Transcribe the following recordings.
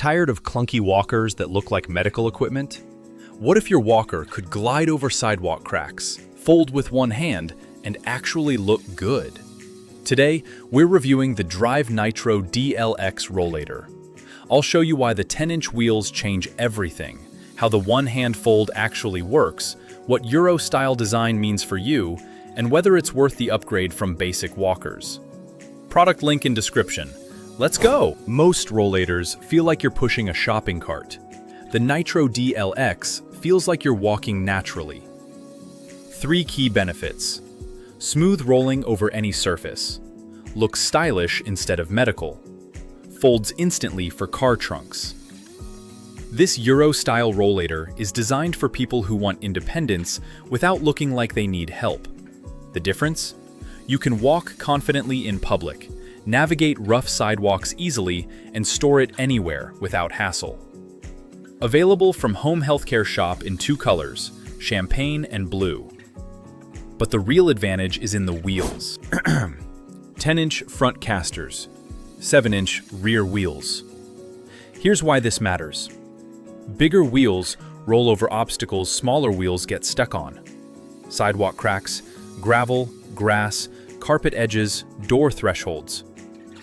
Tired of clunky walkers that look like medical equipment? What if your walker could glide over sidewalk cracks, fold with one hand, and actually look good? Today, we're reviewing the Choose Nitro DLX Rollator. I'll show you why the 10-inch wheels change everything, how the one-hand fold actually works, what Euro-style design means for you, and whether it's worth the upgrade from basic walkers. Product link in description. Let's go! Most rollators feel like you're pushing a shopping cart. The Nitro DLX feels like you're walking naturally. 3 key benefits. Smooth rolling over any surface. Looks stylish instead of medical. Folds instantly for car trunks. This Euro-style rollator is designed for people who want independence without looking like they need help. The difference? You can walk confidently in public, navigate rough sidewalks easily, and store it anywhere without hassle. Available from Home Healthcare Shop in 2 colors, champagne and blue. But the real advantage is in the wheels. 10-inch front casters, 7-inch rear wheels. Here's why this matters. Bigger wheels roll over obstacles smaller wheels get stuck on. Sidewalk cracks, gravel, grass, carpet edges, door thresholds.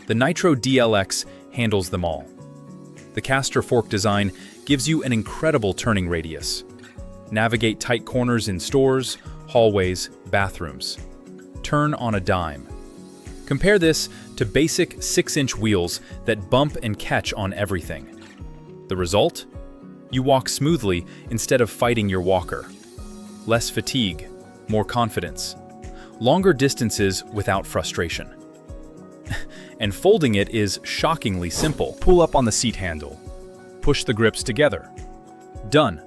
The Nitro DLX handles them all. The caster fork design gives you an incredible turning radius. Navigate tight corners in stores, hallways, bathrooms. Turn on a dime. Compare this to basic 6-inch wheels that bump and catch on everything. The result? You walk smoothly instead of fighting your walker. Less fatigue, more confidence. Longer distances without frustration. And folding it is shockingly simple. Pull up on the seat handle. Push the grips together. Done.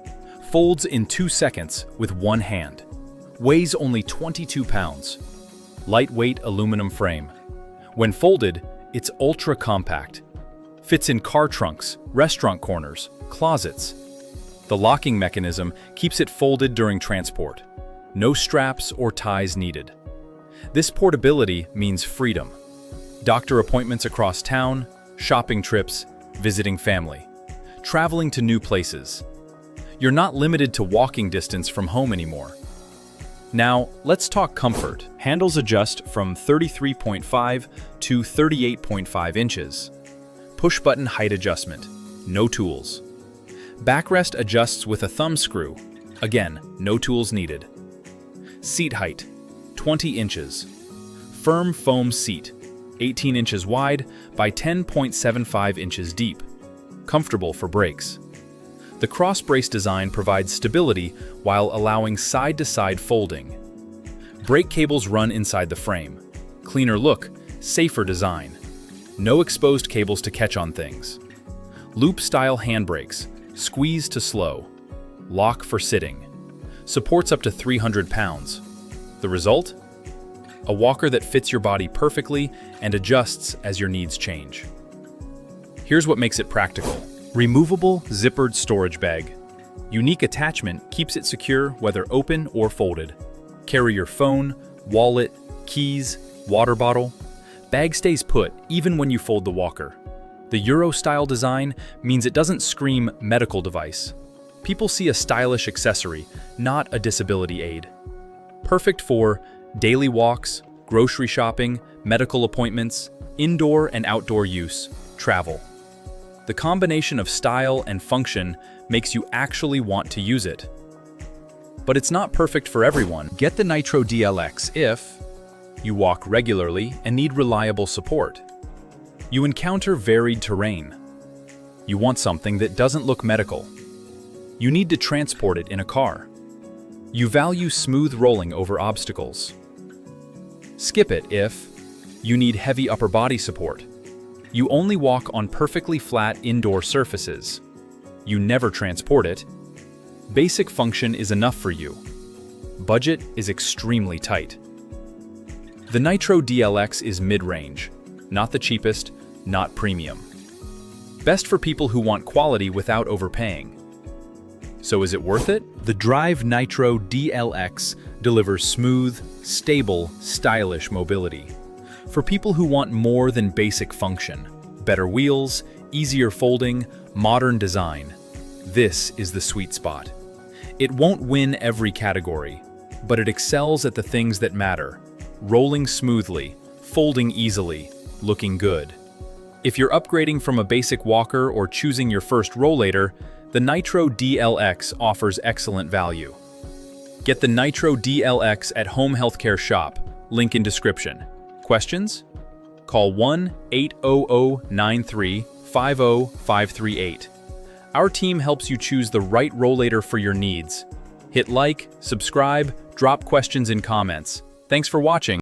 Folds in 2 seconds with one hand. Weighs only 22 pounds. Lightweight aluminum frame. When folded, it's ultra compact. Fits in car trunks, restaurant corners, closets. The locking mechanism keeps it folded during transport. No straps or ties needed. This portability means freedom. Doctor appointments across town, shopping trips, visiting family, traveling to new places. You're not limited to walking distance from home anymore. Now, let's talk comfort. Handles adjust from 33.5 to 38.5 inches. Push-button height adjustment, no tools. Backrest adjusts with a thumb screw. Again, no tools needed. Seat height, 20 inches. Firm foam seat, 18 inches wide by 10.75 inches deep. Comfortable for brakes. The cross-brace design provides stability while allowing side-to-side folding. Brake cables run inside the frame. Cleaner look, safer design. No exposed cables to catch on things. Loop-style handbrakes, squeeze to slow. Lock for sitting. Supports up to 300 pounds. The result? A walker that fits your body perfectly and adjusts as your needs change. Here's what makes it practical. Removable, zippered storage bag. Unique attachment keeps it secure whether open or folded. Carry your phone, wallet, keys, water bottle. Bag stays put even when you fold the walker. The Euro-style design means it doesn't scream medical device. People see a stylish accessory, not a disability aid. Perfect for daily walks, grocery shopping, medical appointments, indoor and outdoor use, travel. The combination of style and function makes you actually want to use it. But it's not perfect for everyone. Get the Nitro DLX if you walk regularly and need reliable support. You encounter varied terrain. You want something that doesn't look medical. You need to transport it in a car. You value smooth rolling over obstacles. Skip it if you need heavy upper body support. You only walk on perfectly flat indoor surfaces. You never transport it. Basic function is enough for you. Budget is extremely tight. The Nitro DLX is mid-range, not the cheapest, not premium. Best for people who want quality without overpaying. So is it worth it? The Choose Nitro DLX delivers smooth, stable, stylish mobility. For people who want more than basic function, better wheels, easier folding, Modern design. This is the sweet spot. It won't win every category, but it excels at the things that matter. Rolling smoothly, folding easily, looking good. If you're upgrading from a basic walker or choosing your first rollator, the Nitro DLX offers excellent value. Get the Nitro DLX at Home Healthcare Shop, link in description. Questions? Call 1-800-93-50538. Our team helps you choose the right rollator for your needs. Hit like, subscribe, drop questions in comments. Thanks for watching.